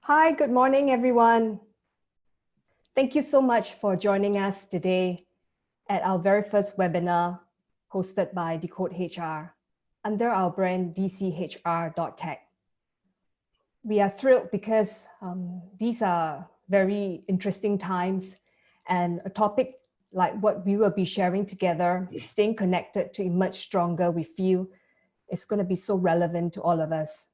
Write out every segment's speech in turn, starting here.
Hi, good morning, everyone. Thank you so much for joining us today at our very first webinar hosted by DecodeHR under our brand dcHR.tech. We are thrilled because these are very interesting times, and a topic like what we will be sharing together, staying connected to emerge stronger, we feel it's going to be so relevant to all of us.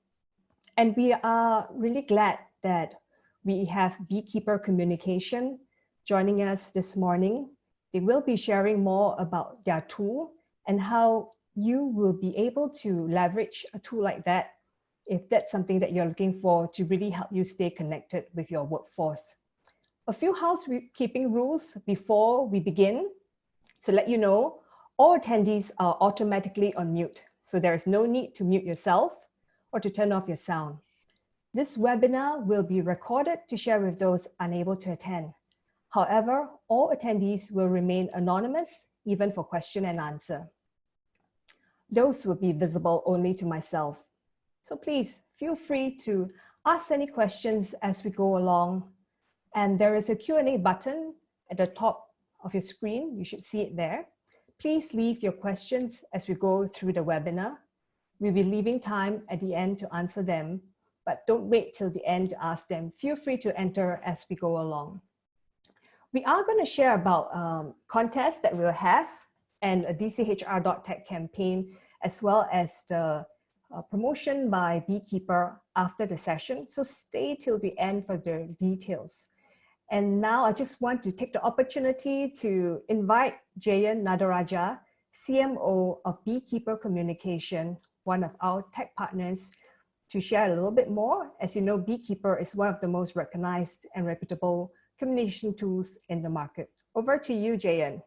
And we are really glad that we have Beekeeper Communication joining us this morning. They will be sharing more about their tool and how you will be able to leverage a tool like that if that's something that you're looking for to really help you stay connected with your workforce. A few housekeeping rules before we begin. To let you know, all attendees are automatically on mute, so there is no need to mute yourself or to turn off your sound. This webinar will be recorded to share with those unable to attend. However, all attendees will remain anonymous, even for question and answer. Those will be visible only to myself. So please feel free to ask any questions as we go along. And there is a Q&A button at the top of your screen. You should see it there. Please leave your questions as we go through the webinar. We'll be leaving time at the end to answer them, but don't wait till the end to ask them. Feel free to enter as we go along. We are going to share about contests that we'll have and a dcHR.tech campaign, as well as the promotion by Beekeeper after the session. So stay till the end for the details. And now I just want to take the opportunity to invite Jeyan Nadarajah, CMO of Beekeeper Communication, one of our tech partners, to share a little bit more. As you know, Beekeeper is one of the most recognized and reputable communication tools in the market. Over to you, Jeyan.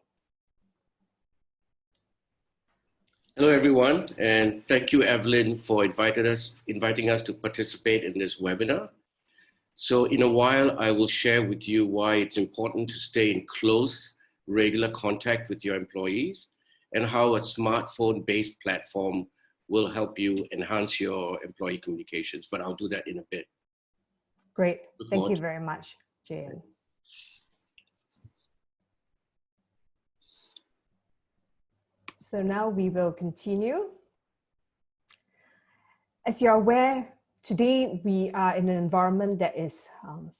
Hello, everyone, and thank you, Evelyn, for inviting us to participate in this webinar. So in a while, I will share with you why it's important to stay in close regular contact with your employees, and how a smartphone-based platform will help you enhance your employee communications. But I'll do that in a bit. Great. Thank you very much, Jeyan. So now we will continue. As you're aware, today we are in an environment that is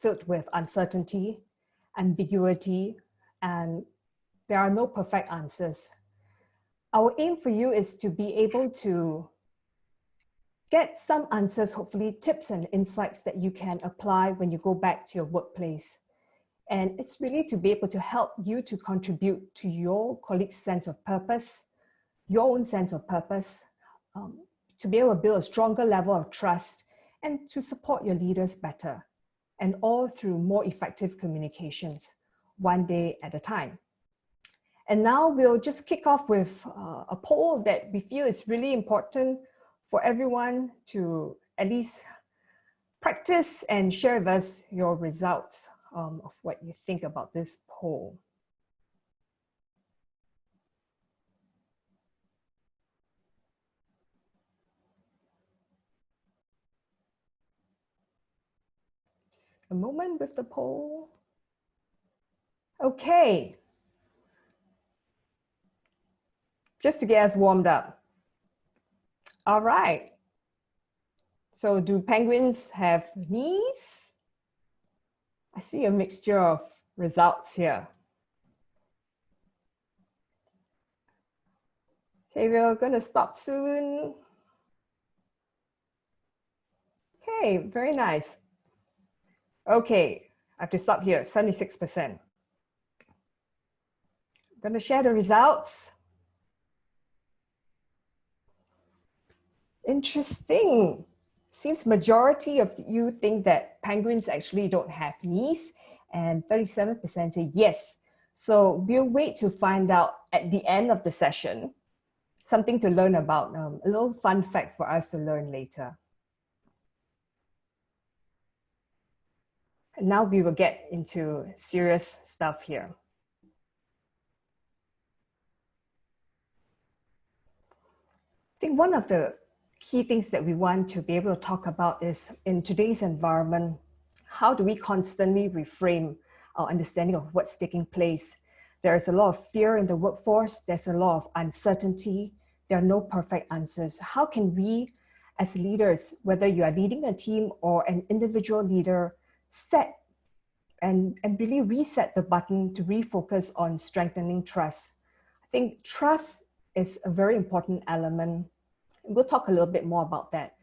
filled with uncertainty, ambiguity, and there are no perfect answers. Our aim for you is to be able to get some answers, hopefully tips and insights that you can apply when you go back to your workplace. And it's really to be able to help you to contribute to your colleagues' sense of purpose, your own sense of purpose, to be able to build a stronger level of trust and to support your leaders better, and all through more effective communications, one day at a time. And now we'll just kick off with a poll that we feel is really important for everyone to at least practice and share with us your results of what you think about this poll. Just a moment with the poll. Okay. Just to get us warmed up. All right. So do penguins have knees? I see a mixture of results here. Okay, we're going to stop soon. Okay, very nice. Okay, I have to stop here, 76%. I'm going to share the results. Interesting. Seems majority of you think that penguins actually don't have knees, and 37% say yes. So we'll wait to find out at the end of the session, something to learn about, a little fun fact for us to learn later. And now we will get into serious stuff here. I think one of the key things that we want to be able to talk about is, in today's environment, how do we constantly reframe our understanding of what's taking place? There is a lot of fear in the workforce. There's a lot of uncertainty. There are no perfect answers. How can we, as leaders, whether you are leading a team or an individual leader, set and really reset the button to refocus on strengthening trust? I think trust is a very important element. We'll talk a little bit more about that.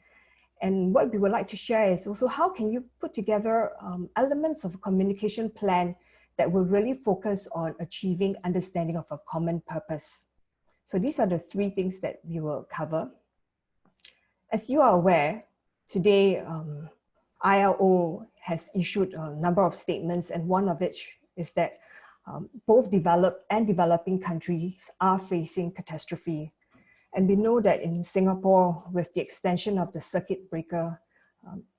And what we would like to share is also, how can you put together elements of a communication plan that will really focus on achieving understanding of a common purpose. So these are the three things that we will cover. As you are aware, today ILO has issued a number of statements, and one of which is that both developed and developing countries are facing catastrophe. And we know that in Singapore, with the extension of the circuit breaker,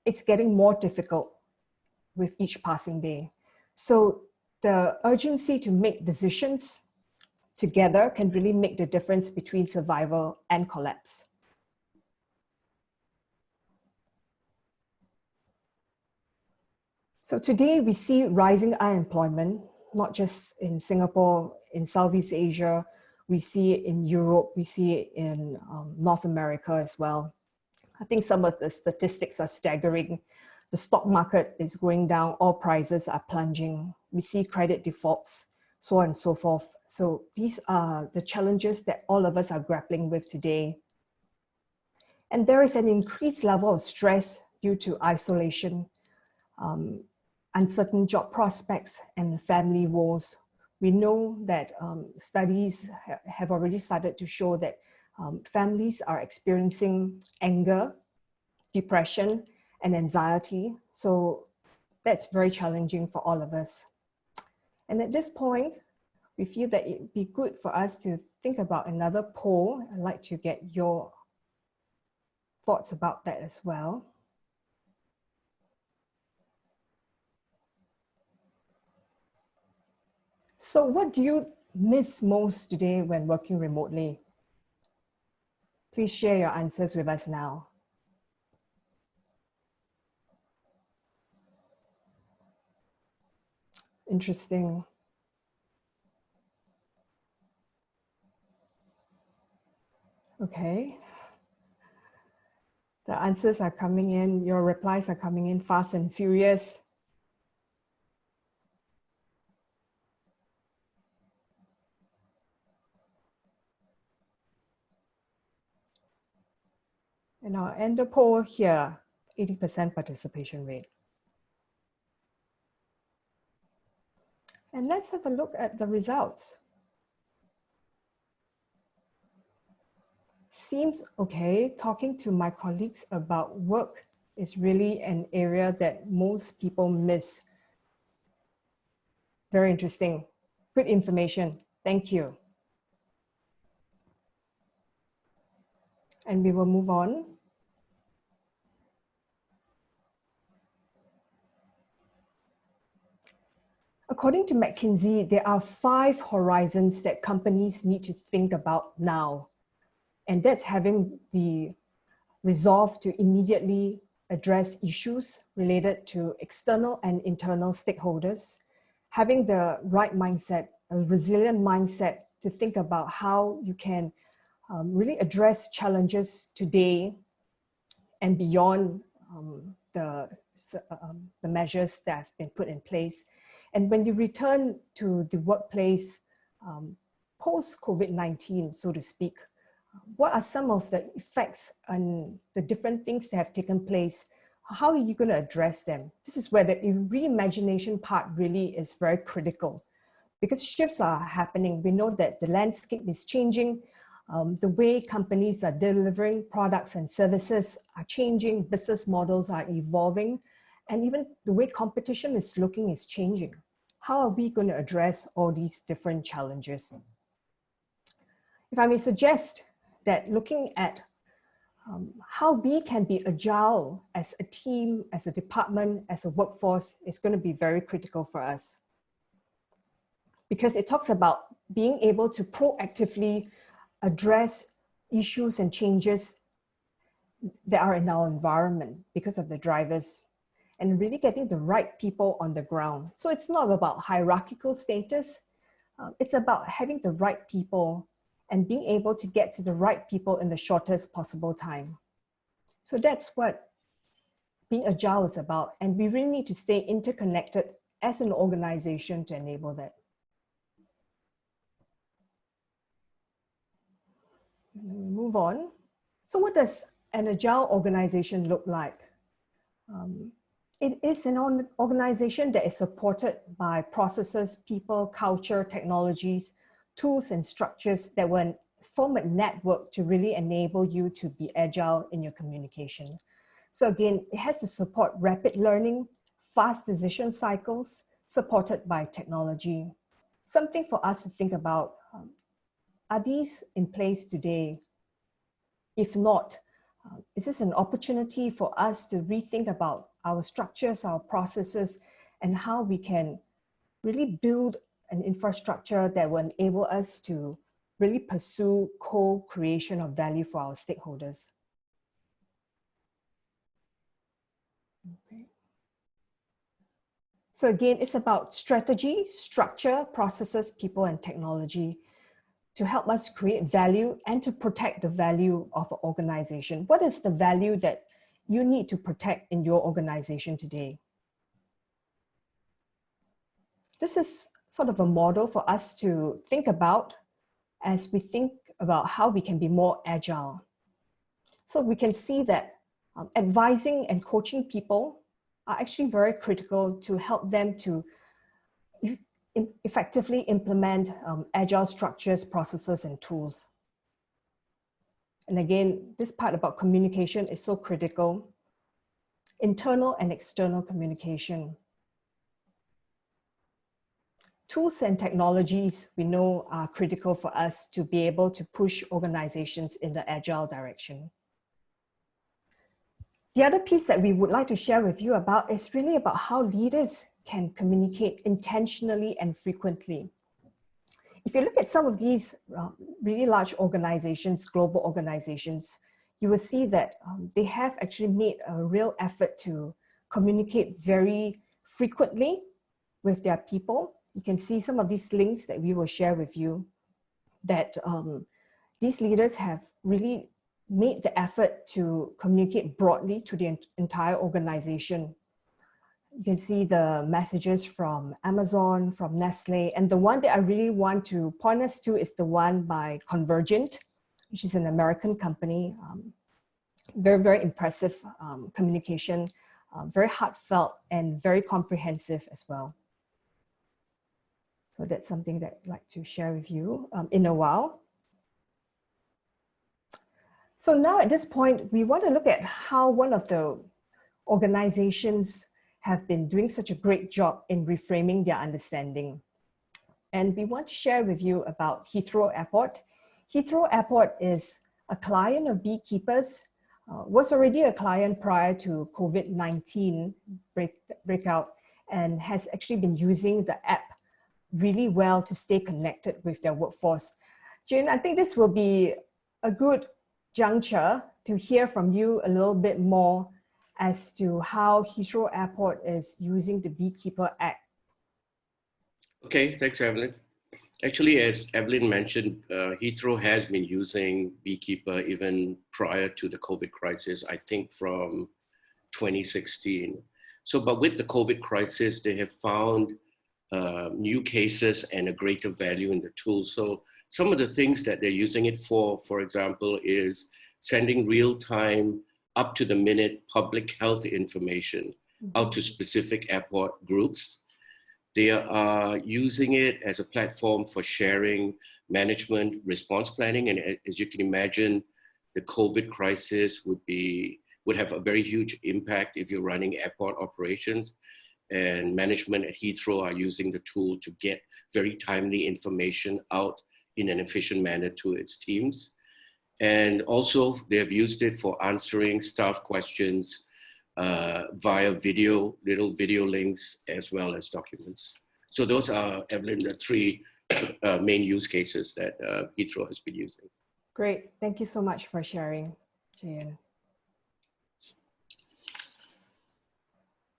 it's getting more difficult with each passing day. So the urgency to make decisions together can really make the difference between survival and collapse. So today we see rising unemployment, not just in Singapore, in Southeast Asia. We see it in Europe, we see it in North America as well. I think some of the statistics are staggering. The stock market is going down, all prices are plunging. We see credit defaults, so on and so forth. So these are the challenges that all of us are grappling with today. And there is an increased level of stress due to isolation, uncertain job prospects, and family woes. We know that studies have already started to show that families are experiencing anger, depression, and anxiety. So that's very challenging for all of us. And at this point, we feel that it'd be good for us to think about another poll. I'd like to get your thoughts about that as well. So what do you miss most today when working remotely? Please share your answers with us now. Interesting. Okay. The answers are coming in, your replies are coming in fast and furious. And I'll end the poll here, 80% participation rate. And let's have a look at the results. Seems okay. Talking to my colleagues about work is really an area that most people miss. Very interesting. Good information. Thank you. And we will move on. According to McKinsey, there are 5 horizons that companies need to think about now. And that's having the resolve to immediately address issues related to external and internal stakeholders, having the right mindset, a resilient mindset to think about how you can really address challenges today and beyond the measures that have been put in place. And when you return to the workplace post-COVID-19, so to speak, what are some of the effects and the different things that have taken place? How are you going to address them? This is where the reimagination part really is very critical, because shifts are happening. We know that the landscape is changing. The way companies are delivering products and services are changing. Business models are evolving. And even the way competition is looking is changing. How are we going to address all these different challenges? If I may suggest that looking at how we can be agile as a team, as a department, as a workforce is going to be very critical for us. Because it talks about being able to proactively address issues and changes that are in our environment because of the drivers, and really getting the right people on the ground. So it's not about hierarchical status. It's about having the right people and being able to get to the right people in the shortest possible time. So that's what being agile is about. And we really need to stay interconnected as an organization to enable that. Move on. So what does an agile organization look like? It is an organization that is supported by processes, people, culture, technologies, tools, and structures that will form a network to really enable you to be agile in your communication. So again, it has to support rapid learning, fast decision cycles, supported by technology. Something for us to think about, are these in place today? If not, is this an opportunity for us to rethink about our structures, our processes, and how we can really build an infrastructure that will enable us to really pursue co-creation of value for our stakeholders? Okay. So again, it's about strategy, structure, processes, people, and technology to help us create value and to protect the value of an organization. What is the value that you need to protect in your organization today? This is sort of a model for us to think about as we think about how we can be more agile. So we can see that advising and coaching people are actually very critical to help them to effectively implement agile structures, processes, and tools. And again, this part about communication is so critical. Internal and external communication. Tools and technologies we know are critical for us to be able to push organizations in the agile direction. The other piece that we would like to share with you about is really about how leaders can communicate intentionally and frequently. If you look at some of these really large organizations, global organizations, you will see that they have actually made a real effort to communicate very frequently with their people. You can see some of these links that we will share with you, that these leaders have really made the effort to communicate broadly to the entire organization. You can see the messages from Amazon, from Nestle, and the one that I really want to point us to is the one by Convergent, which is an American company. Very, very impressive communication, very heartfelt and very comprehensive as well. So that's something that I'd like to share with you in a while. So now at this point, we want to look at how one of the organizations have been doing such a great job in reframing their understanding. And we want to share with you about Heathrow Airport. Heathrow Airport is a client of Beekeepers, was already a client prior to COVID-19 breakout, and has actually been using the app really well to stay connected with their workforce. Jeyan, I think this will be a good juncture to hear from you a little bit more as to how Heathrow Airport is using the Beekeeper app. Okay, thanks, Evelyn. Actually, as Evelyn mentioned, Heathrow has been using Beekeeper even prior to the COVID crisis, I think from 2016. So, but with the COVID crisis, they have found new cases and a greater value in the tool. So some of the things that they're using it for example, is sending real-time, up-to-the-minute public health information out to specific airport groups. They are using it as a platform for sharing management response planning. And as you can imagine, the COVID crisis would have a very huge impact if you're running airport operations. And management at Heathrow are using the tool to get very timely information out in an efficient manner to its teams. And also they have used it for answering staff questions via little video links, as well as documents. So those are, Evelyn, the three main use cases that Heathrow has been using. Great, thank you so much for sharing, Jeyan.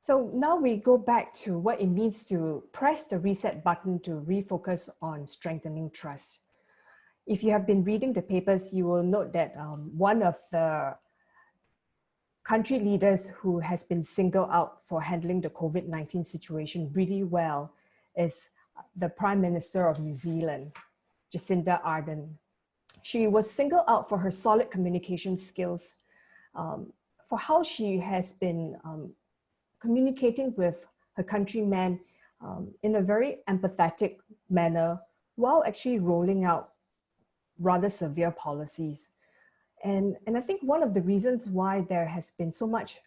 So now we go back to what it means to press the reset button to refocus on strengthening trust. If you have been reading the papers, you will note that one of the country leaders who has been singled out for handling the COVID-19 situation really well is the Prime Minister of New Zealand, Jacinda Ardern. She was singled out for her solid communication skills, for how she has been communicating with her countrymen in a very empathetic manner while actually rolling out rather severe policies. And I think one of the reasons why there has been so much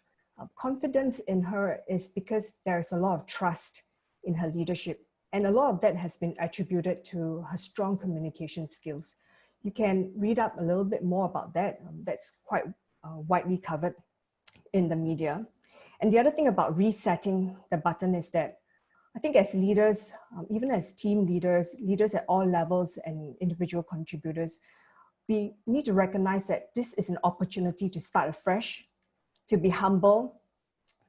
confidence in her is because there's a lot of trust in her leadership. And a lot of that has been attributed to her strong communication skills. You can read up a little bit more about that. That's quite widely covered in the media. And the other thing about resetting the button is that I think as leaders, even as team leaders, leaders at all levels and individual contributors, we need to recognize that this is an opportunity to start afresh, to be humble,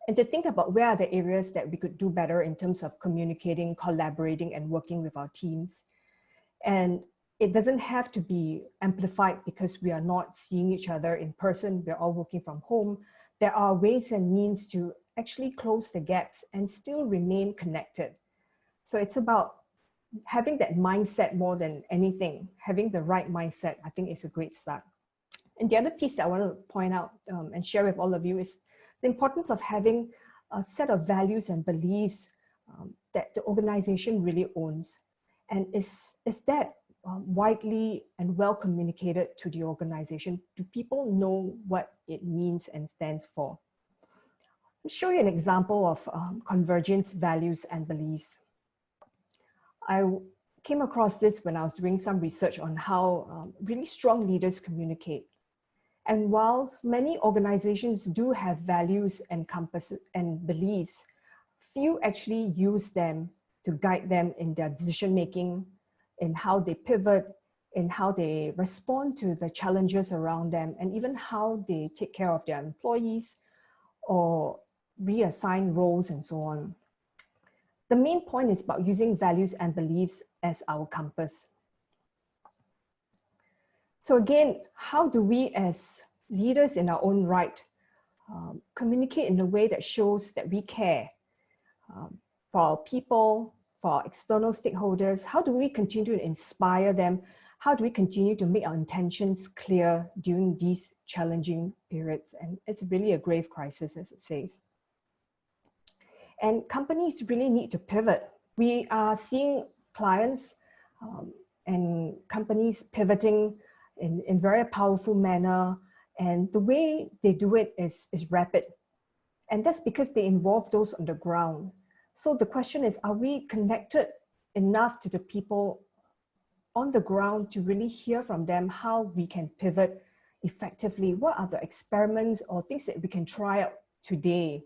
and to think about where are the areas that we could do better in terms of communicating, collaborating, and working with our teams. And it doesn't have to be amplified because we are not seeing each other in person, we're all working from home. There are ways and means to actually close the gaps and still remain connected. So it's about having that mindset more than anything. Having the right mindset, I think, is a great start. And the other piece that I want to point out and share with all of you is the importance of having a set of values and beliefs that the organization really owns. And is that widely and well communicated to the organization? Do people know what it means and stands for? I'll show you an example of convergence values and beliefs. I came across this when I was doing some research on how really strong leaders communicate. And whilst many organizations do have values and compasses and beliefs, few actually use them to guide them in their decision making, in how they pivot, in how they respond to the challenges around them, and even how they take care of their employees or reassign roles and so on. The main point is about using values and beliefs as our compass. So again, how do we as leaders in our own right communicate in a way that shows that we care for our people, for our external stakeholders? How do we continue to inspire them? How do we continue to make our intentions clear during these challenging periods? And it's really a grave crisis, as it says. And companies really need to pivot. We are seeing clients and companies pivoting in very powerful manner. And the way they do it is rapid. And that's because they involve those on the ground. So the question is, are we connected enough to the people on the ground to really hear from them how we can pivot effectively? What are the experiments or things that we can try out today?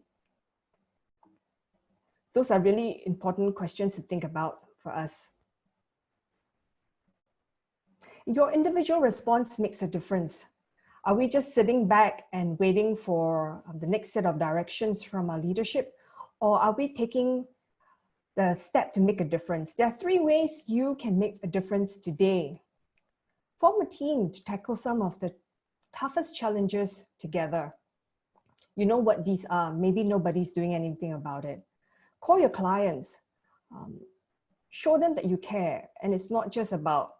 Those are really important questions to think about for us. Your individual response makes a difference. Are we just sitting back and waiting for the next set of directions from our leadership? Or are we taking the step to make a difference? There are 3 ways you can make a difference today. Form a team to tackle some of the toughest challenges together. You know what these are. Maybe nobody's doing anything about it. Call your clients. Show them that you care. And it's not just about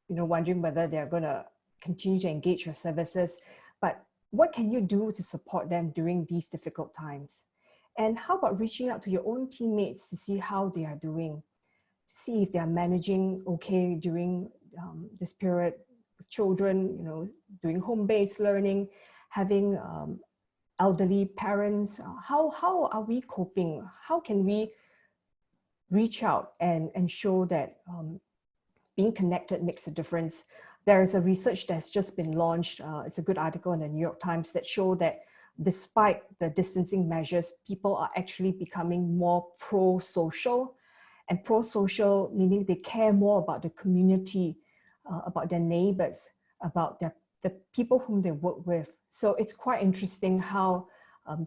wondering whether they're going to continue to engage your services, but what can you do to support them during these difficult times? And how about reaching out to your own teammates to see how they are doing, to see if they are managing okay during this period, with children, doing home-based learning, having elderly parents. How are we coping? How can we reach out and show that being connected makes a difference? There is a research that's just been launched. It's a good article in the New York Times that show that despite the distancing measures, people are actually becoming more pro-social. And pro-social meaning they care more about the community, about their neighbors, about the people whom they work with. So it's quite interesting how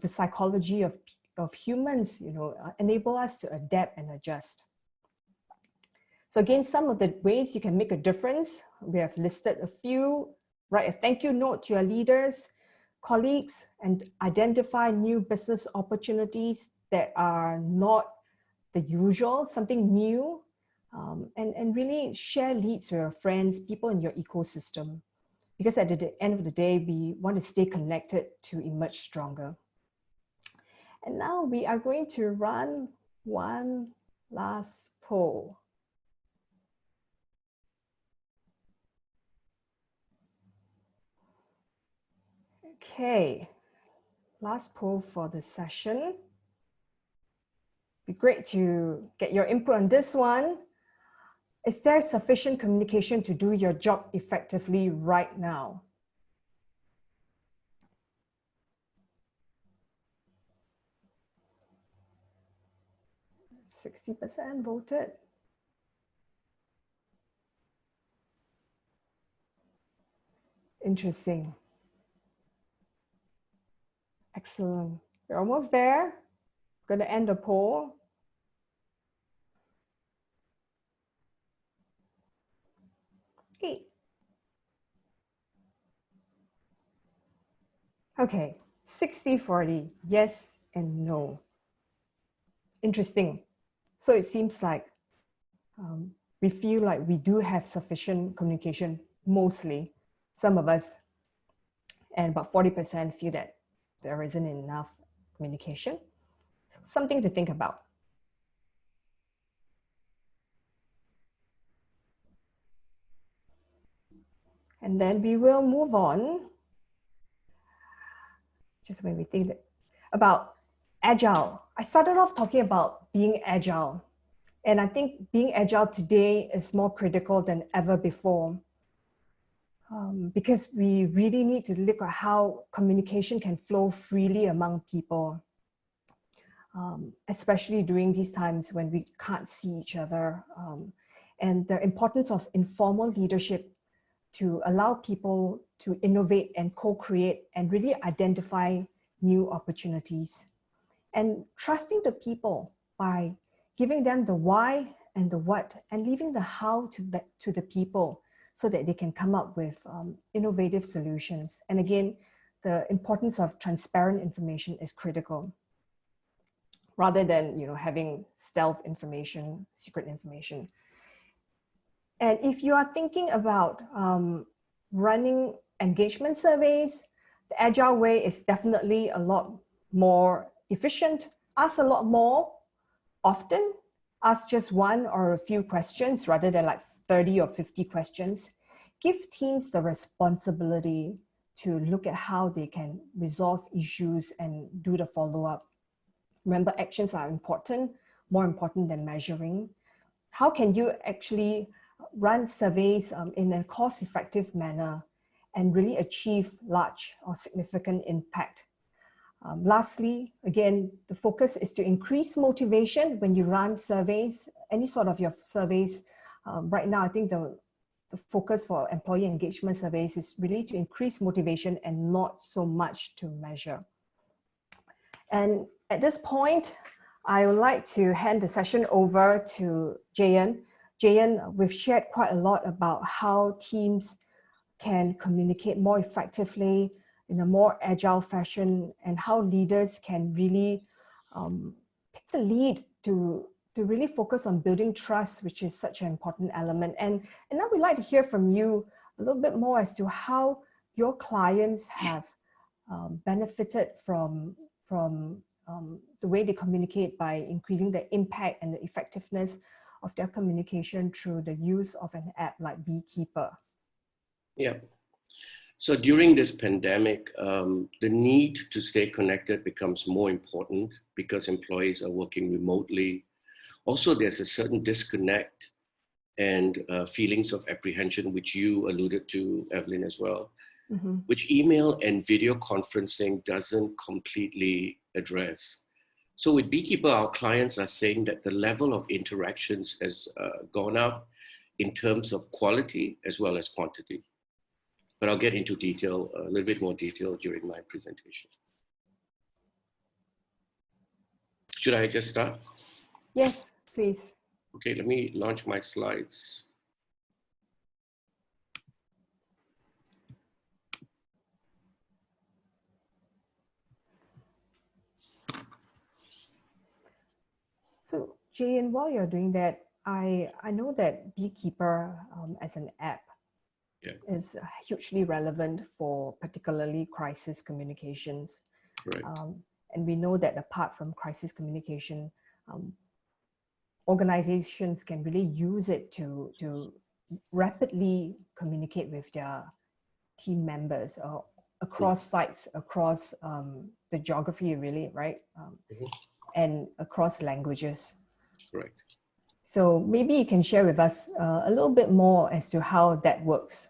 the psychology of humans, enable us to adapt and adjust. So again, some of the ways you can make a difference, we have listed a few. Write a thank you note to your leaders, colleagues, and identify new business opportunities that are not the usual, something new, and really share leads with your friends, people in your ecosystem. Because at the end of the day, we want to stay connected to emerge stronger. And now we are going to run one last poll. Okay, last poll for the session. Be great to get your input on this one. Is there sufficient communication to do your job effectively right now? %60 voted. Interesting. Excellent. We're almost there. Going to end the poll. Okay, 60-40, yes and no. Interesting. So it seems like we feel like we do have sufficient communication, mostly, some of us, and about 40% feel that there isn't enough communication. So something to think about. And then we will move on. Just when we think about agile. I started off talking about being agile. And I think being agile today is more critical than ever before. Because we really need to look at how communication can flow freely among people. Especially during these times when we can't see each other. and the importance of informal leadership to allow people to innovate and co-create and really identify new opportunities. And trusting the people by giving them the why and the what, and leaving the how to the people so that they can come up with innovative solutions. And again, the importance of transparent information is critical, rather than having stealth information, secret information. And if you are thinking about running engagement surveys, the agile way is definitely a lot more efficient. Ask a lot more often. Ask just one or a few questions rather than like 30 or 50 questions. Give teams the responsibility to look at how they can resolve issues and do the follow-up. Remember, actions are important, more important than measuring. How can you actually run surveys in a cost-effective manner and really achieve large or significant impact? Lastly, again, the focus is to increase motivation when you run surveys, any sort of your surveys. Right now, I think the focus for employee engagement surveys is really to increase motivation and not so much to measure. And at this point, I would like to hand the session over to Jeyan. Jeyan, we've shared quite a lot about how teams can communicate more effectively in a more agile fashion, and how leaders can really take the lead to really focus on building trust, which is such an important element. And now we'd like to hear from you a little bit more as to how your clients have benefited from the way they communicate by increasing the impact and the effectiveness of their communication through the use of an app like Beekeeper. Yeah. So during this pandemic, the need to stay connected becomes more important because employees are working remotely. Also, there's a certain disconnect and feelings of apprehension, which you alluded to, Evelyn, as well, which email and video conferencing doesn't completely address. So with Beekeeper, our clients are saying that the level of interactions has gone up in terms of quality as well as quantity. But I'll get into detail, a little bit more detail during my presentation. Should I just start? Yes, please. Okay, let me launch my slides. So Jeyan, while you're doing that, I know that Beekeeper as an app is hugely relevant for particularly crisis communications. Right. And we know that apart from crisis communication, organizations can really use it to rapidly communicate with their team members across sites, across the geography, really, right? And across languages. Right. So maybe you can share with us a little bit more as to how that works.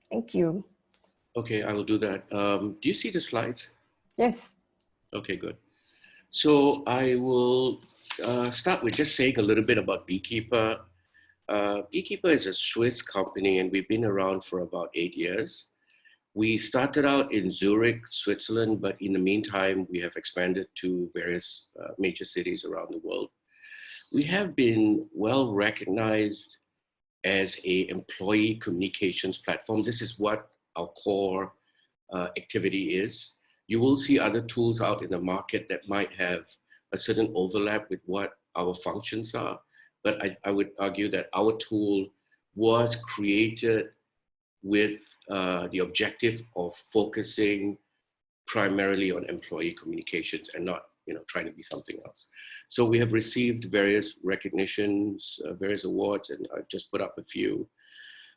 Thank you. Okay, I will do that. Do you see the slides? Yes. Okay, good. So I will start with just saying a little bit about Beekeeper. Beekeeper is a Swiss company, and we've been around for about 8 years. We started out in Zurich, Switzerland, but in the meantime, we have expanded to various major cities around the world. We have been well recognized as an employee communications platform. This is what our core activity is. You will see other tools out in the market that might have a certain overlap with what our functions are, but I would argue that our tool was created with the objective of focusing primarily on employee communications and not trying to be something else. So we have received various recognitions, various awards, and I've just put up a few.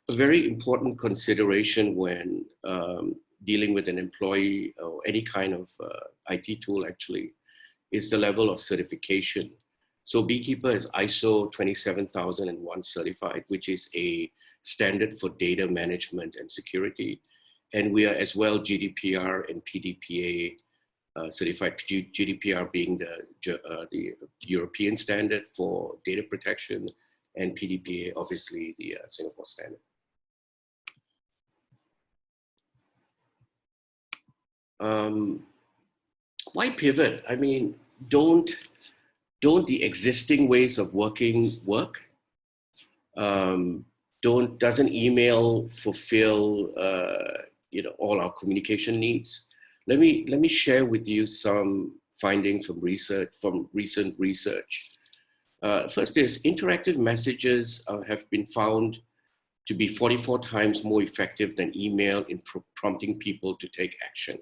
A very important consideration when dealing with an employee or any kind of IT tool actually is the level of certification. So Beekeeper is ISO 27001 certified, which is a standard for data management and security. And we are as well GDPR and PDPA certified, GDPR being the European standard for data protection, and PDPA, obviously the Singapore standard. Why pivot? I mean, don't the existing ways of working work? Doesn't email fulfill all our communication needs? Let me share with you some findings from recent research. First is interactive messages have been found to be 44 times more effective than email in prompting people to take action.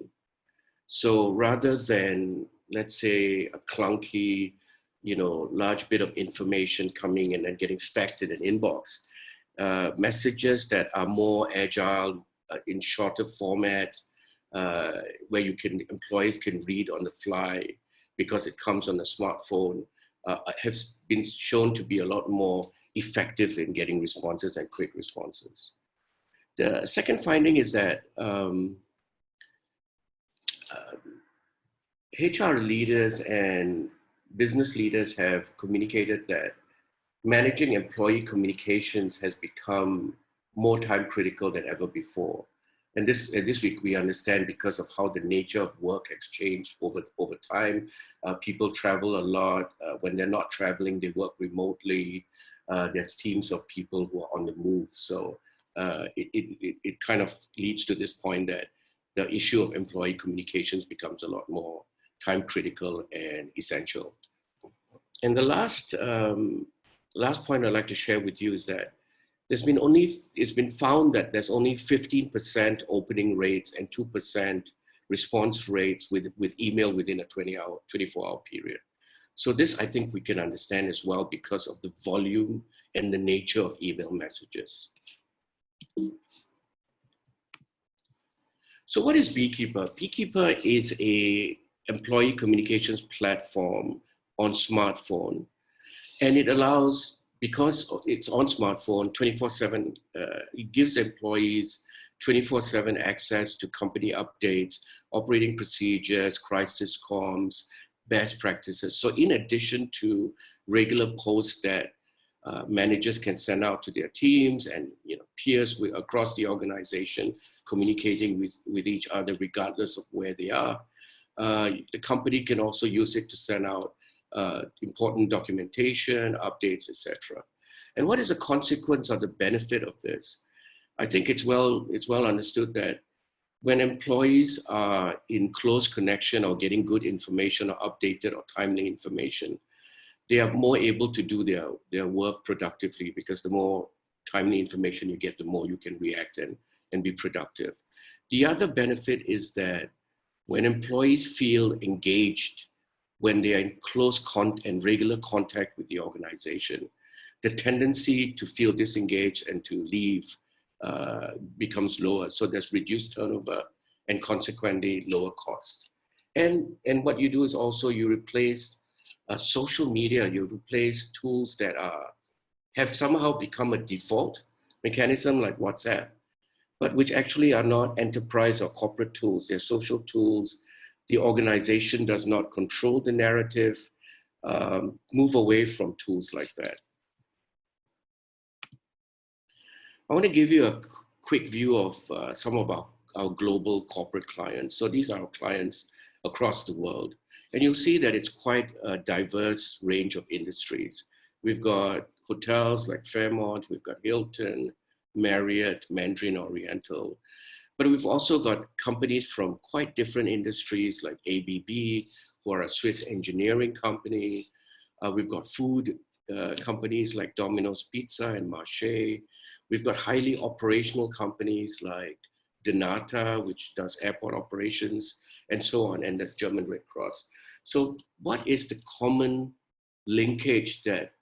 So rather than, let's say, a clunky, large bit of information coming in and getting stacked in an inbox, messages that are more agile, in shorter formats, where employees can read on the fly because it comes on a smartphone, have been shown to be a lot more effective in getting responses and quick responses. The second finding is that HR leaders and business leaders have communicated that managing employee communications has become more time critical than ever before. And this week we understand because of how the nature of work has changed over time. People travel a lot. When they're not traveling, they work remotely. There's teams of people who are on the move. So it kind of leads to this point that the issue of employee communications becomes a lot more time critical and essential. And the last point I'd like to share with you is that it's been found that there's only 15% opening rates and 2% response rates with email within a 24-hour period. So this, I think we can understand as well because of the volume and the nature of email messages. So what is Beekeeper? Beekeeper is an employee communications platform on smartphone, and it allows, because it's on smartphone 24/7, it gives employees 24/7 access to company updates, operating procedures, crisis comms, best practices. So in addition to regular posts that managers can send out to their teams and peers across the organization, communicating with each other regardless of where they are, the company can also use it to send out important documentation, updates, etc. And what is the consequence or the benefit of this? I think it's well understood that when employees are in close connection or getting good information or updated or timely information, they are more able to do their work productively, because the more timely information you get, the more you can react and be productive. The other benefit is that when employees feel engaged, when they are in close and regular contact with the organization, the tendency to feel disengaged and to leave becomes lower. So there's reduced turnover and consequently lower cost. And what you do is also you replace social media, you replace tools that have somehow become a default mechanism like WhatsApp, but which actually are not enterprise or corporate tools. They're social tools. The organization does not control the narrative. Move away from tools like that. I want to give you a quick view of some of our global corporate clients. So these are our clients across the world. And you'll see that it's quite a diverse range of industries. We've got hotels like Fairmont, we've got Hilton, Marriott, Mandarin Oriental. But we've also got companies from quite different industries like ABB, who are a Swiss engineering company. We've got food companies like Domino's Pizza and Marché. We've got highly operational companies like Denata, which does airport operations, and so on, and the German Red Cross. So what is the common linkage that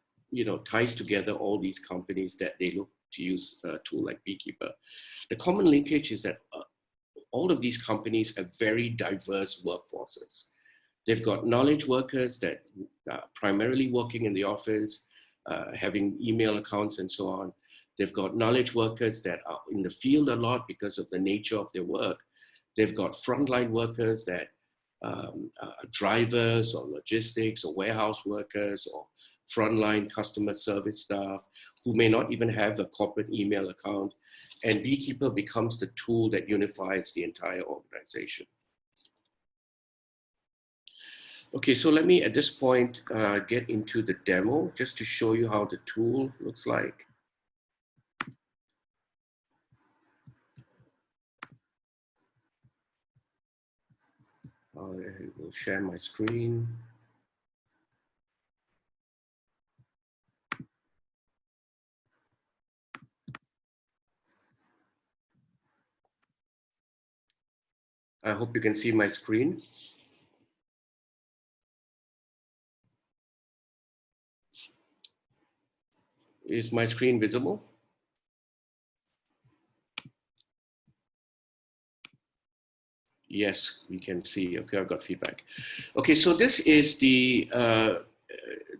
ties together all these companies that they look to use a tool like Beekeeper? The common linkage is that all of these companies have very diverse workforces. They've got knowledge workers that are primarily working in the office, having email accounts and so on. They've got knowledge workers that are in the field a lot because of the nature of their work. They've got frontline workers that are drivers or logistics or warehouse workers or frontline customer service staff who may not even have a corporate email account. And Beekeeper becomes the tool that unifies the entire organization. Okay, so let me at this point get into the demo just to show you how the tool looks like. I will share my screen. I hope you can see my screen. Is my screen visible? Yes, we can see. Okay, I've got feedback. Okay, so this is the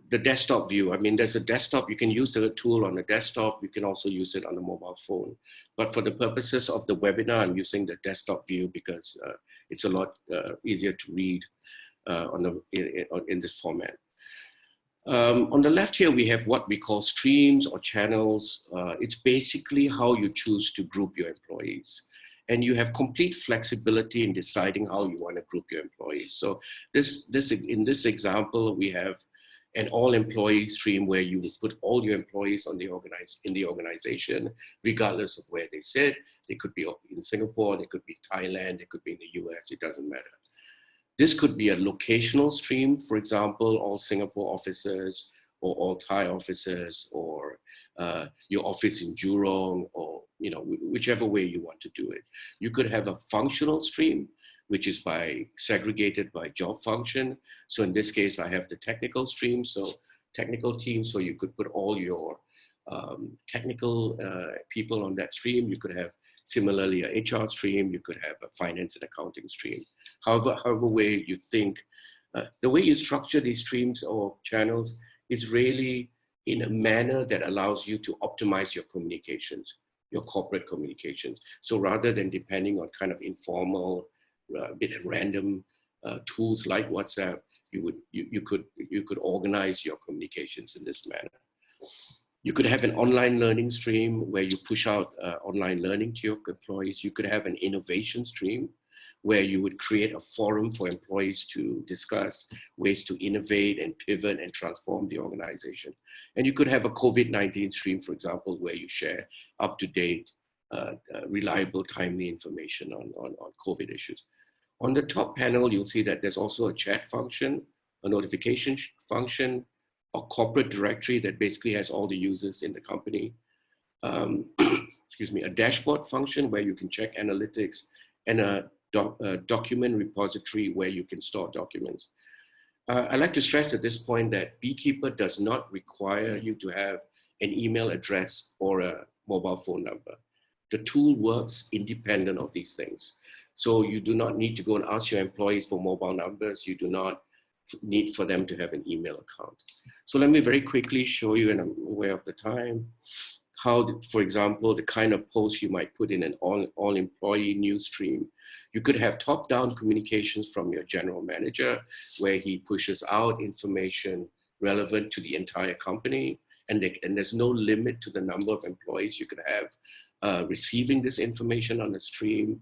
desktop view. I mean, there's a desktop. You can use the tool on the desktop. You can also use it on the mobile phone. But for the purposes of the webinar, I'm using the desktop view because it's a lot easier to read in this format. On the left here, we have what we call streams or channels. It's basically how you choose to group your employees. And you have complete flexibility in deciding how you want to group your employees. So in this example, we have an all employee stream where you put all your employees in the organization, regardless of where they sit. They could be in Singapore, they could be Thailand, they could be in the US, it doesn't matter. This could be a locational stream, for example, all Singapore offices or all Thai offices or your office in Jurong or whichever way you want to do it. You could have a functional stream, which is segregated by job function. So in this case, I have the technical stream, so technical team. So you could put all your technical people on that stream. You could have similarly a HR stream. You could have a finance and accounting stream. However way you think, the way you structure these streams or channels is really in a manner that allows you to optimize your communications, your corporate communications. So rather than depending on kind of informal, bit of random tools like WhatsApp, you could organize your communications in this manner. You could have an online learning stream where you push out online learning to your employees. You could have an innovation stream where you would create a forum for employees to discuss ways to innovate and pivot and transform the organization. And you could have a COVID-19 stream, for example, where you share up-to-date, reliable, timely information on COVID issues. On the top panel, you'll see that there's also a chat function, a notification function, a corporate directory that basically has all the users in the company. Excuse me, a dashboard function where you can check analytics, and a document repository where you can store documents. I'd like to stress at this point that Beekeeper does not require you to have an email address or a mobile phone number. The tool works independent of these things. So you do not need to go and ask your employees for mobile numbers. You do not need for them to have an email account. So let me very quickly show you, and I'm aware of the time, how, for example, the kind of post you might put in an all employee news stream. You could have top-down communications from your general manager where he pushes out information relevant to the entire company. And there's no limit to the number of employees you could have receiving this information on the stream.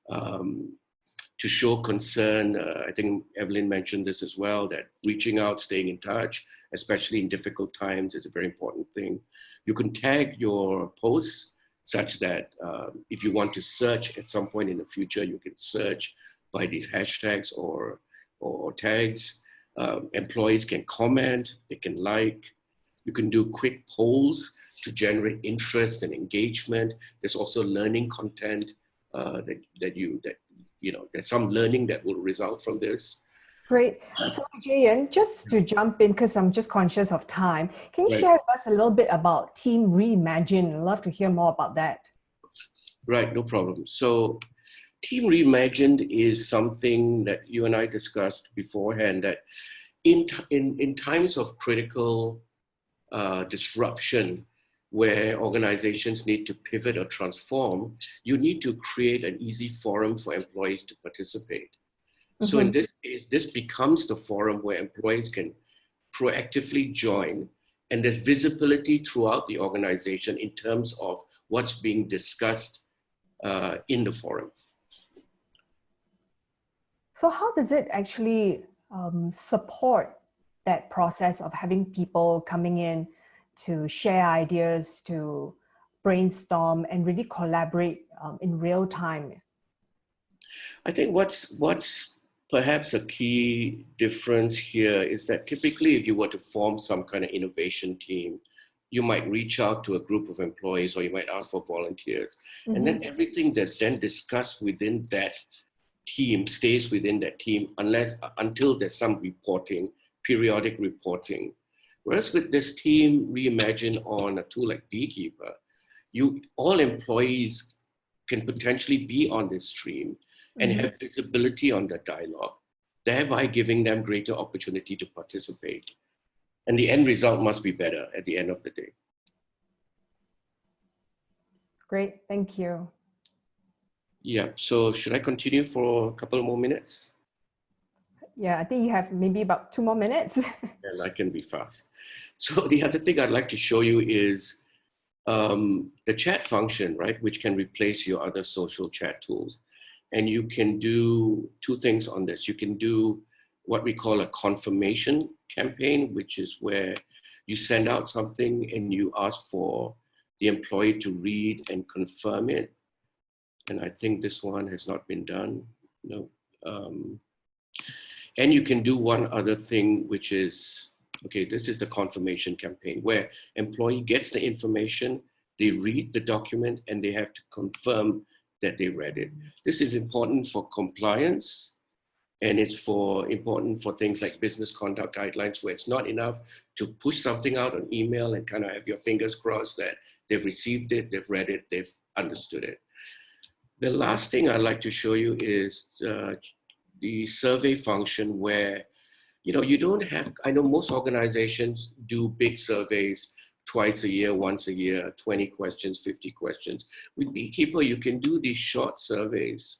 To show concern, I think Evelyn mentioned this as well, that reaching out, staying in touch, especially in difficult times, is a very important thing. You can tag your posts such that if you want to search at some point in the future, you can search by these hashtags or tags. Employees can comment, they can like. You can do quick polls to generate interest and engagement. There's also learning content there's some learning that will result from this. Great. So Jeyan, just to jump in, because I'm just conscious of time, can you share with us a little bit about Team Reimagine? I'd love to hear more about that. Right, no problem. So Team Reimagined is something that you and I discussed beforehand, that in times of critical disruption, where organizations need to pivot or transform, you need to create an easy forum for employees to participate. Mm-hmm. So in this case, this becomes the forum where employees can proactively join, and there's visibility throughout the organization in terms of what's being discussed in the forum. So how does it actually support that process of having people coming in to share ideas, to brainstorm and really collaborate in real time? I think what's perhaps a key difference here is that typically if you were to form some kind of innovation team, you might reach out to a group of employees or you might ask for volunteers. Mm-hmm. And then everything that's then discussed within that team stays within that team until there's some reporting, periodic reporting. Whereas with this team reimagined on a tool like Beekeeper, all employees can potentially be on this stream and have visibility on the dialogue, thereby giving them greater opportunity to participate. And the end result must be better at the end of the day. Great, thank you. Yeah, so should I continue for a couple more minutes? Yeah, I think you have maybe about 2 more minutes. And I can be fast. So the other thing I'd like to show you is the chat function, right, which can replace your other social chat tools. And you can do 2 things on this. You can do what we call a confirmation campaign, which is where you send out something and you ask for the employee to read and confirm it. And I think this one has not been done. No. And you can do one other thing, which is, okay, this is the confirmation campaign where employee gets the information, they read the document, and they have to confirm that they read it. This is important for compliance, and it's important for things like business conduct guidelines, where it's not enough to push something out on email and kind of have your fingers crossed that they've received it, they've read it, they've understood it. The last thing I'd like to show you is the survey function where, you don't have, I know most organizations do big surveys twice a year, once a year, 20 questions, 50 questions. With Beekeeper, you can do these short surveys,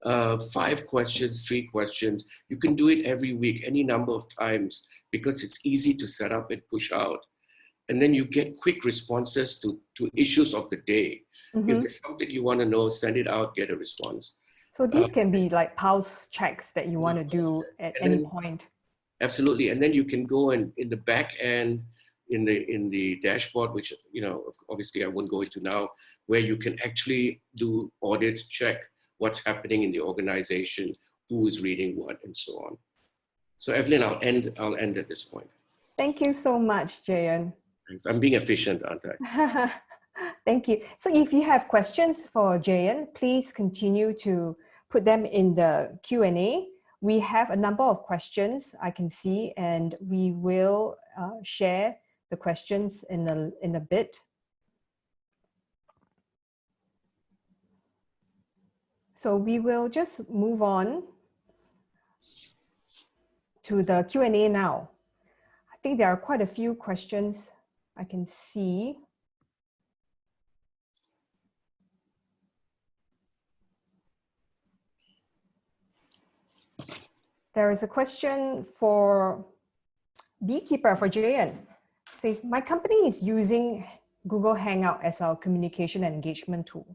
5 questions, 3 questions. You can do it every week, any number of times, because it's easy to set up and push out. And then you get quick responses to issues of the day. If there's something you want to know, send it out, get a response. So these can be like pulse checks that you want to do at any point. Absolutely. And then you can go and in the back end, in the dashboard, which, obviously I won't go into now, where you can actually do audits, check what's happening in the organization, who is reading what, and so on. So Evelyn, I'll end at this point. Thank you so much, Jeyan. Thanks. I'm being efficient, aren't I? Thank you. So if you have questions for Jeyan, please continue to put them in the Q&A. We have a number of questions I can see, and we will share the questions in a bit. So we will just move on to the Q&A now. I think there are quite a few questions I can see. There is a question for Beekeeper for Jeyan. It says, my company is using Google Hangout as our communication and engagement tool.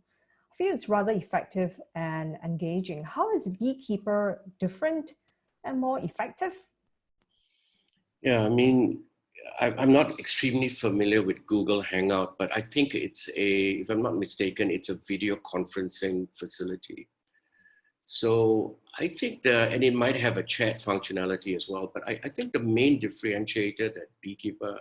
I feel it's rather effective and engaging. How is Beekeeper different and more effective? Yeah, I mean, I'm not extremely familiar with Google Hangout, but I think it's if I'm not mistaken, it's a video conferencing facility. So I think and it might have a chat functionality as well, but I think the main differentiator that Beekeeper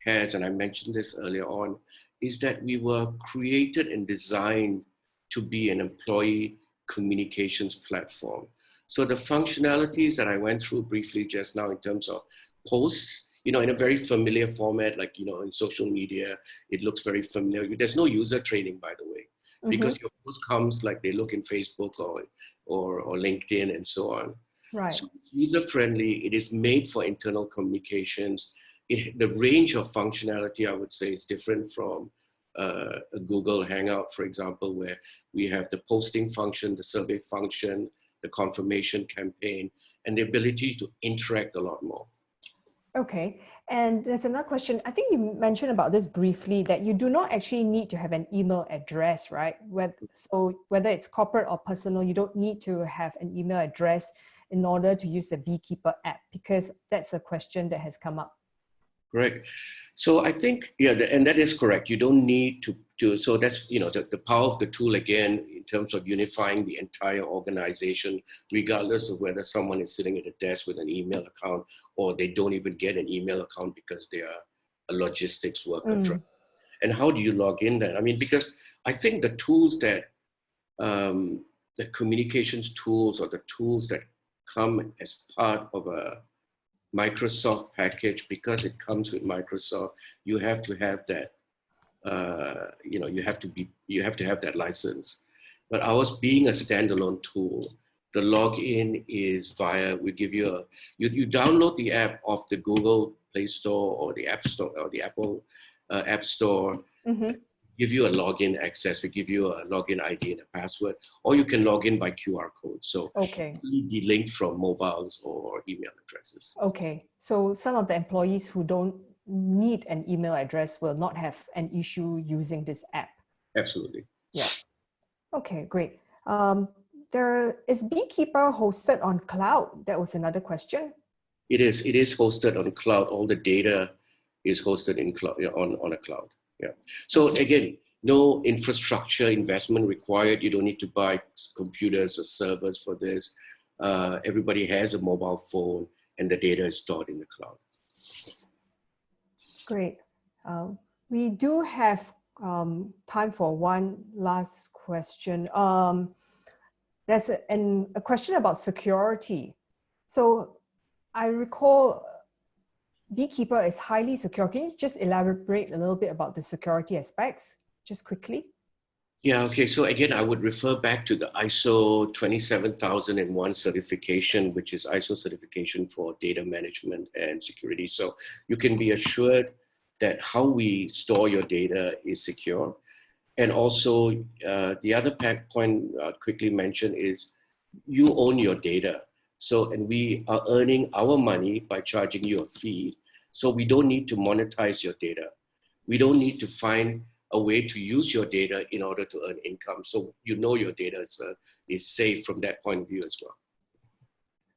has, and I mentioned this earlier on, is that we were created and designed to be an employee communications platform. So the functionalities that I went through briefly just now in terms of posts, in a very familiar format, like, in social media, it looks very familiar. There's no user training, by the way, because your post comes like they look in Facebook or LinkedIn and so on. Right. So it's user-friendly. It is made for internal communications. The range of functionality, I would say, is different from a Google Hangout, for example, where we have the posting function, the survey function, the confirmation campaign, and the ability to interact a lot more. Okay, and there's another question. I think you mentioned about this briefly, that you do not actually need to have an email address, right? So whether it's corporate or personal, you don't need to have an email address in order to use the Beekeeper app, because that's a question that has come up. Correct. So I think, yeah, and that is correct. You don't need to so that's, the power of the tool, again, in terms of unifying the entire organization, regardless of whether someone is sitting at a desk with an email account or they don't even get an email account because they are a logistics worker. And how do you log in then? I mean, because I think the tools that, the communications tools or the tools that come as part of a Microsoft package, because it comes with Microsoft, you have to have that, you have to have that license. But ours being a standalone tool, the login is via, we give you you download the app off the Google Play Store or the App Store or the Apple App Store. Give you a login access. We give you a login ID and a password, or you can log in by QR code. So Okay. delinked from mobiles or email addresses. Okay, so some of the employees who don't need an email address will not have an issue using this app. Absolutely. Yeah. Okay, great. There is Beekeeper hosted on cloud? That was another question. It is hosted on cloud. All the data is hosted in cloud, on a cloud. Yeah. So again, no infrastructure investment required. You don't need to buy computers or servers for this. Everybody has a mobile phone and the data is stored in the cloud. Great. We do have time for one last question. There's a question about security. So I recall Beekeeper is highly secure. Can you just elaborate a little bit about the security aspects, just quickly? Yeah, okay. So again, I would refer back to the ISO 27001 certification, which is ISO certification for data management and security. So you can be assured that how we store your data is secure. And also the other point I'd quickly mention is you own your data. So, and we are earning our money by charging you a fee. So we don't need to monetize your data. We don't need to find a way to use your data in order to earn income. So your data is safe from that point of view as well.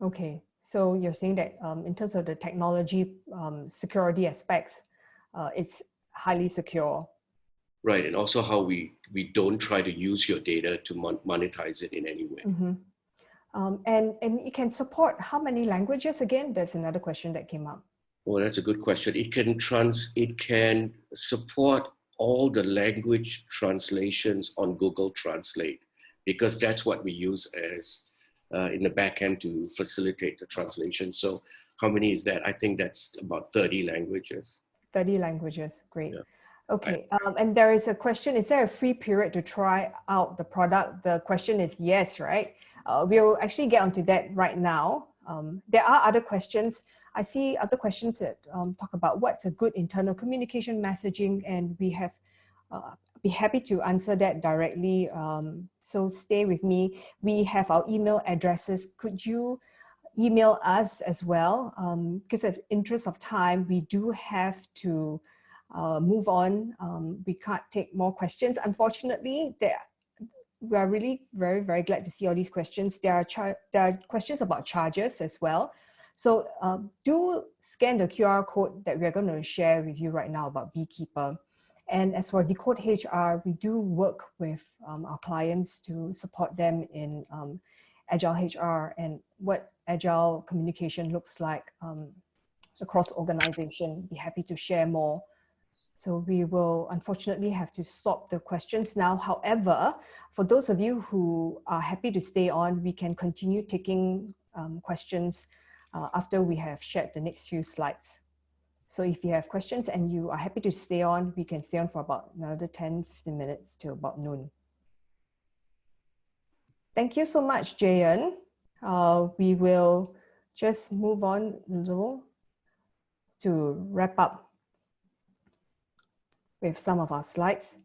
Okay, so you're saying that in terms of the technology security aspects, it's highly secure. Right, and also how we don't try to use your data to monetize it in any way. And it can support how many languages again? There's another question that came up. Well, that's a good question. It can support all the language translations on Google Translate, because that's what we use as in the back end to facilitate the translation. So how many is that? I think that's about 30 languages. 30 languages, great. Yeah. Okay, and there is a question, is there a free period to try out the product? The question is yes, right? We'll actually get onto that right now. There are other questions. I see other questions that talk about what's a good internal communication messaging, and we have be happy to answer that directly. So stay with me. We have our email addresses. Could you email us as well? Because of interest of time, we do have to move on. We can't take more questions. Unfortunately, we are really very, very glad to see all these questions. There are questions about charges as well. So do scan the QR code that we're going to share with you right now about Beekeeper. And as for DecodeHR, we do work with our clients to support them in Agile HR and what Agile communication looks like across organization. Be happy to share more. So we will unfortunately have to stop the questions now. However, for those of you who are happy to stay on, we can continue taking questions after we have shared the next few slides. So if you have questions and you are happy to stay on, we can stay on for about another 10-15 minutes till about noon. Thank you so much, Jeyan. We will just move on a little to wrap up with some of our slides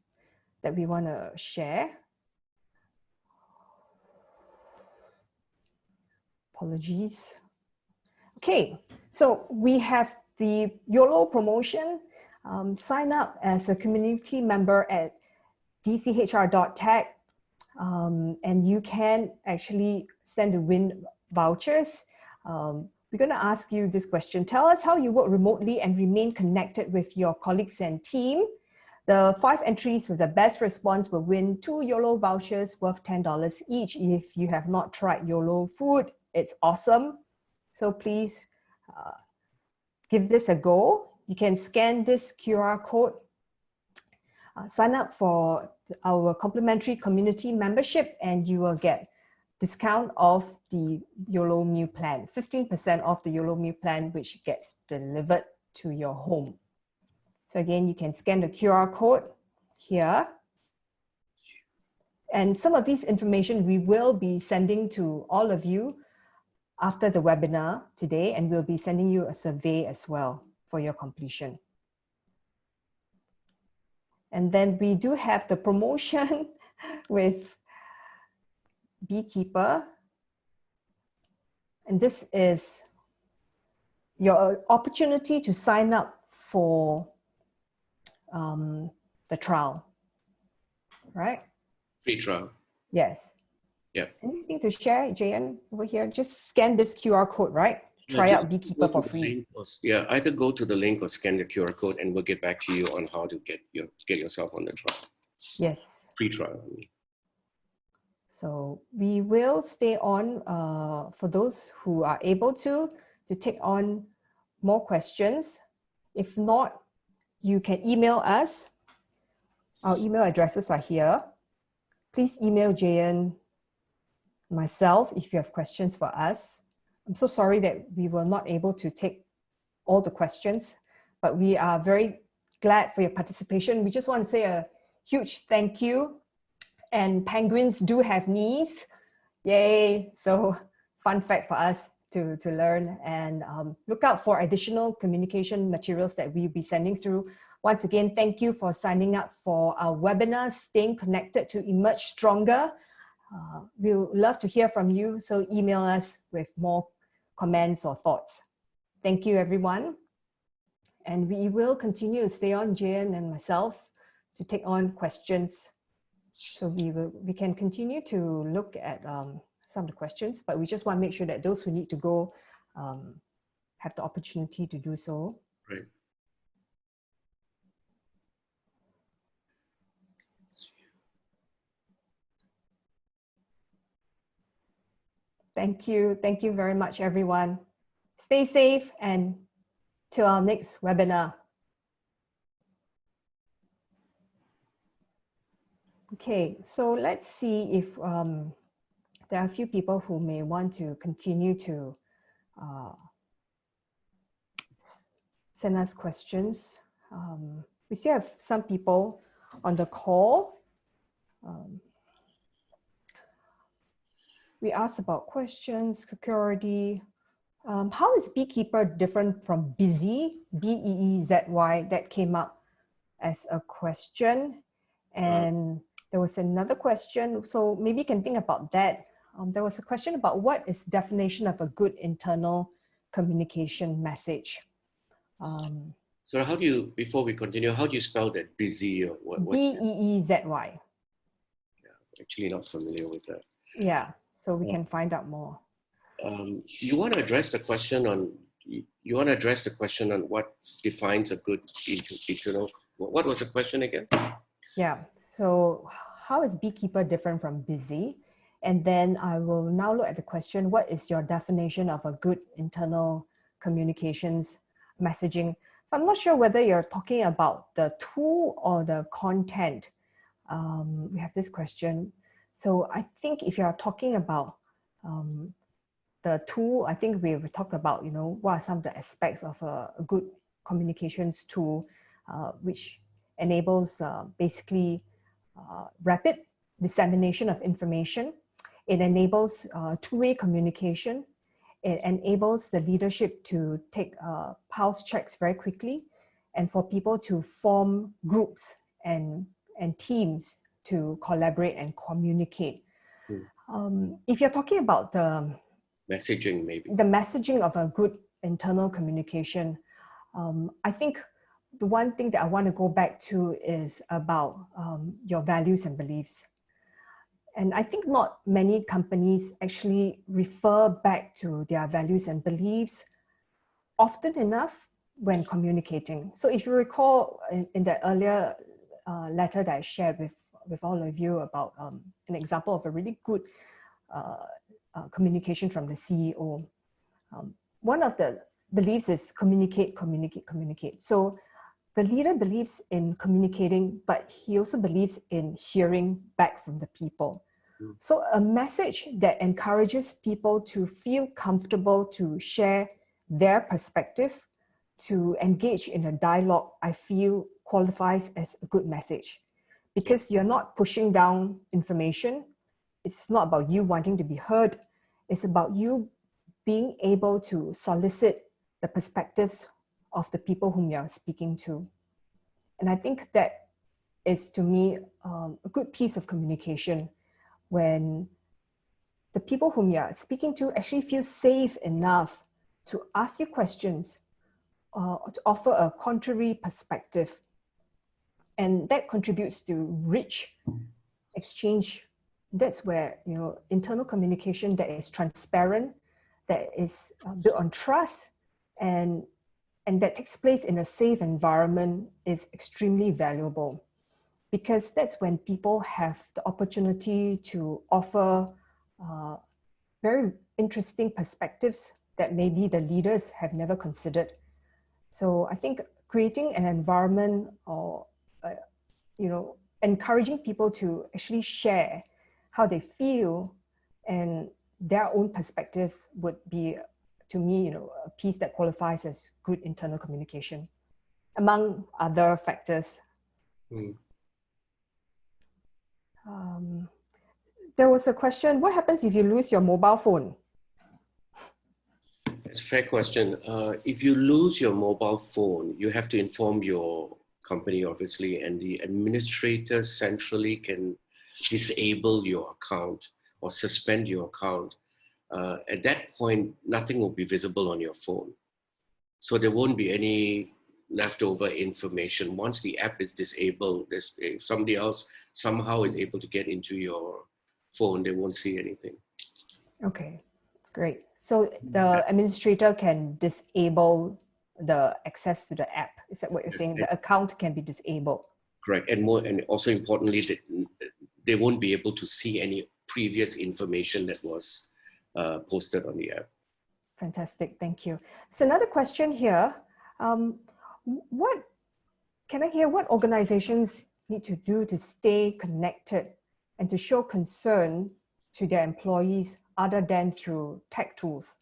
that we want to share. Apologies. Okay, so we have the YOLO promotion. Sign up as a community member at dcHR.tech, and you can actually stand to win vouchers. We're going to ask you this question. Tell us how you work remotely and remain connected with your colleagues and team. The 5 entries with the best response will win 2 YOLO vouchers worth $10 each. If you have not tried YOLO food, it's awesome. So please give this a go. You can scan this QR code, sign up for our complimentary community membership, and you will get discount off the YOLO meal plan, 15% off the YOLO meal plan, which gets delivered to your home. So again, you can scan the QR code here. And some of this information we will be sending to all of you after the webinar today, and we'll be sending you a survey as well for your completion. And then we do have the promotion with Beekeeper. And this is your opportunity to sign up for the trial, right? Free trial. Yes. Yeah. Anything to share, Jeyan, over here? Just scan this QR code, right? Try out Beekeeper for free. Yeah, either go to the link or scan the QR code, and we'll get back to you on how to get yourself on the trial. Yes. Free trial. So we will stay on for those who are able to take on more questions. If not, you can email us. Our email addresses are here. Please email Jeyan, myself, if you have questions for us. I'm so sorry that we were not able to take all the questions, but we are very glad for your participation. We just want to say a huge thank you. And penguins do have knees. Yay. So fun fact for us to learn, and look out for additional communication materials that we'll be sending through. Once again, thank you for signing up for our webinar, Staying Connected to Emerge Stronger. We'll love to hear from you, so email us with more comments or thoughts. Thank you, everyone. And we will continue to stay on, Jeyan and myself, to take on questions. So we can continue to look at some of the questions, but we just want to make sure that those who need to go have the opportunity to do so. Right. Thank you. Thank you very much, everyone. Stay safe, and till our next webinar. Okay, so let's see if there are a few people who may want to continue to send us questions. We still have some people on the call. We asked about questions, security. How is Beekeeper different from Busy, B-E-E-Z-Y? That came up as a question. And there was another question, so maybe you can think about that. There was a question about what is definition of a good internal communication message. So how do you, before we continue, how do you spell that, busy or what? B-E-E-Z-Y. Yeah, actually not familiar with that. Yeah, so we can find out more. You want to address the question on, what defines a good internal, what was the question again? Yeah, so how is Beekeeper different from Busy? And then I will now look at the question, what is your definition of a good internal communications messaging? So I'm not sure whether you're talking about the tool or the content. We have this question. So I think if you're talking about the tool, I think we've talked about, what are some of the aspects of a good communications tool, which enables basically rapid dissemination of information. It enables two-way communication. It enables the leadership to take pulse checks very quickly, and for people to form groups and teams to collaborate and communicate. If you're talking about the messaging, maybe. The messaging of a good internal communication, I think the one thing that I want to go back to is about your values and beliefs. And I think not many companies actually refer back to their values and beliefs often enough when communicating. So if you recall in the earlier letter that I shared with all of you about an example of a really good communication from the CEO, one of the beliefs is communicate, communicate, communicate. So the leader believes in communicating, but he also believes in hearing back from the people. So a message that encourages people to feel comfortable to share their perspective, to engage in a dialogue, I feel qualifies as a good message. Because you're not pushing down information. It's not about you wanting to be heard. It's about you being able to solicit the perspectives of the people whom you're speaking to. And I think that is, to me, a good piece of communication when the people whom you're speaking to actually feel safe enough to ask you questions, to offer a contrary perspective. And that contributes to rich exchange. That's where, internal communication that is transparent, that is built on trust, and that takes place in a safe environment is extremely valuable, because that's when people have the opportunity to offer very interesting perspectives that maybe the leaders have never considered. So I think creating an environment or, encouraging people to actually share how they feel and their own perspective would be, to me, a piece that qualifies as good internal communication, among other factors. There was a question, what happens if you lose your mobile phone? It's a fair question. If you lose your mobile phone, you have to inform your company, obviously, and the administrator centrally can disable your account or suspend your account. At that point, nothing will be visible on your phone. So there won't be any leftover information. Once the app is disabled, if somebody else somehow is able to get into your phone, they won't see anything. Okay, great. So the administrator can disable the access to the app. Is that what you're saying? The account can be disabled. Correct. And also importantly, they won't be able to see any previous information that was posted on the app. Fantastic, thank you. So another question here. What organizations need to do to stay connected and to show concern to their employees other than through tech tools?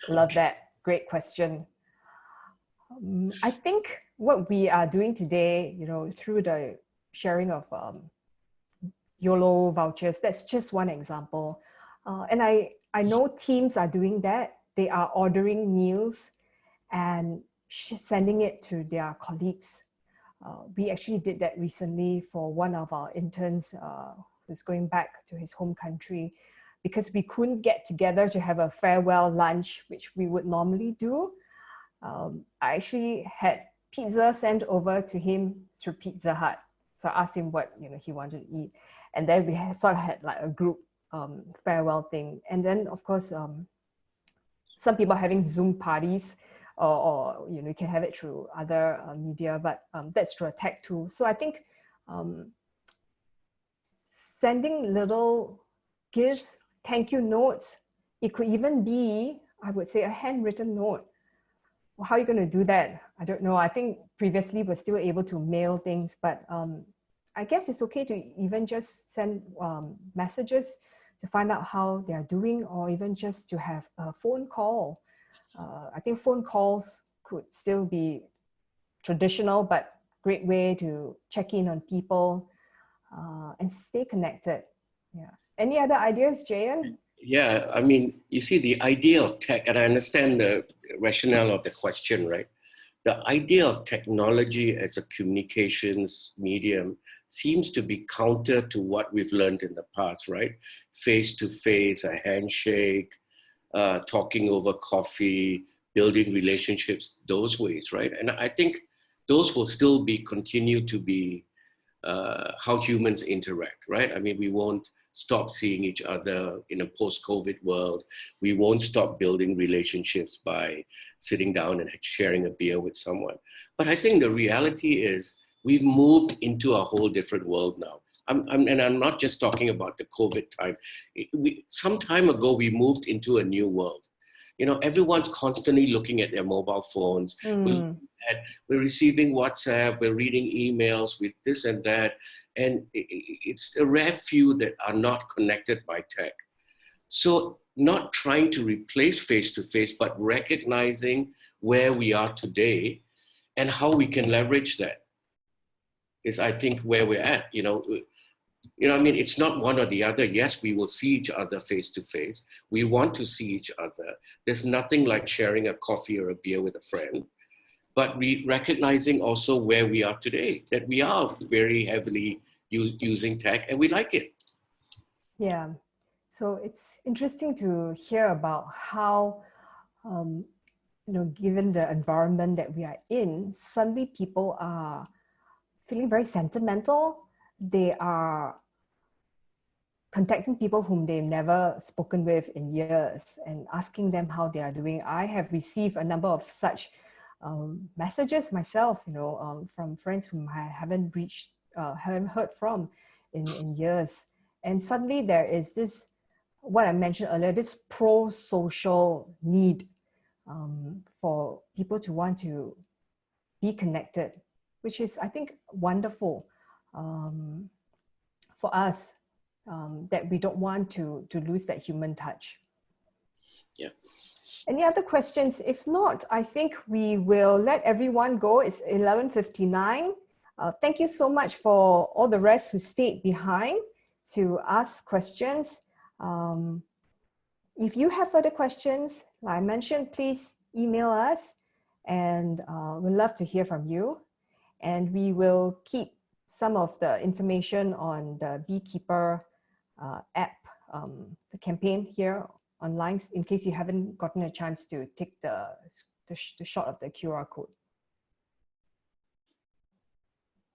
Love that. Great question. I think what we are doing today, through the sharing of YOLO vouchers, that's just one example. And I know teams are doing that. They are ordering meals and sending it to their colleagues. We actually did that recently for one of our interns who's going back to his home country, because we couldn't get together to have a farewell lunch, which we would normally do. I actually had pizza sent over to him through Pizza Hut. So I asked him what he wanted to eat. And then we sort of had like a group farewell thing. And then of course, some people are having Zoom parties, or you can have it through other media, but that's through a tech tool. So I think sending little gifts, thank you notes, it could even be, I would say, a handwritten note. Well, how are you going to do that? I don't know. I think previously we're still able to mail things, but I guess it's okay to even just send messages to find out how they are doing, or even just to have a phone call. I think phone calls could still be traditional, but great way to check in on people and stay connected. Yeah. Any other ideas, Jeyan? Yeah, I mean, you see, the idea of tech, and I understand the rationale of the question, right? The idea of technology as a communications medium seems to be counter to what we've learned in the past, right? Face-to-face, a handshake, talking over coffee, building relationships those ways, right? And I think those will still continue to be how humans interact, right? I mean, we won't stop seeing each other in a post-COVID world. We won't stop building relationships by sitting down and sharing a beer with someone. But I think the reality is we've moved into a whole different world now. And I'm not just talking about the COVID time. Some time ago, we moved into a new world. You know, everyone's constantly looking at their mobile phones. We're receiving WhatsApp, we're reading emails with this and that. And it's a rare few that are not connected by tech. So not trying to replace face-to-face, but recognizing where we are today and how we can leverage that is, I think, where we're at. I mean, it's not one or the other. Yes, we will see each other face to face. We want to see each other. There's nothing like sharing a coffee or a beer with a friend. But recognizing also where we are today, that we are very heavily using tech and we like it. Yeah. So it's interesting to hear about how, given the environment that we are in, suddenly people are feeling very sentimental. They are contacting people whom they've never spoken with in years and asking them how they are doing. I have received a number of such messages myself, from friends whom I haven't heard from in years. And suddenly there is this, what I mentioned earlier, this pro-social need for people to want to be connected, which is, I think, wonderful for us, that we don't want to lose that human touch. Yeah. Any other questions? If not, I think we will let everyone go. It's 11:59. Thank you so much for all the rest who stayed behind to ask questions. If you have further questions, like I mentioned, please email us, and we'd love to hear from you. And we will keep some of the information on the Beekeeper app, the campaign here online, in case you haven't gotten a chance to take the shot of the QR code.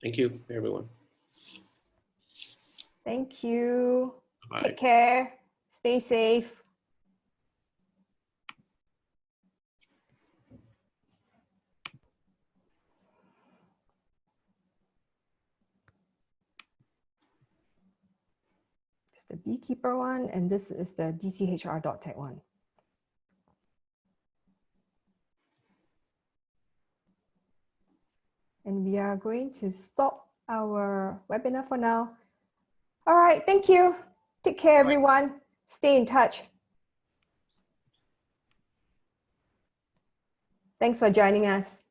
Thank you, everyone. Thank you. Bye. Take care. Stay safe. It's the Beekeeper one, and this is the dcHR.tech one. And we are going to stop our webinar for now. All right, thank you. Take care, everyone. Stay in touch. Thanks for joining us.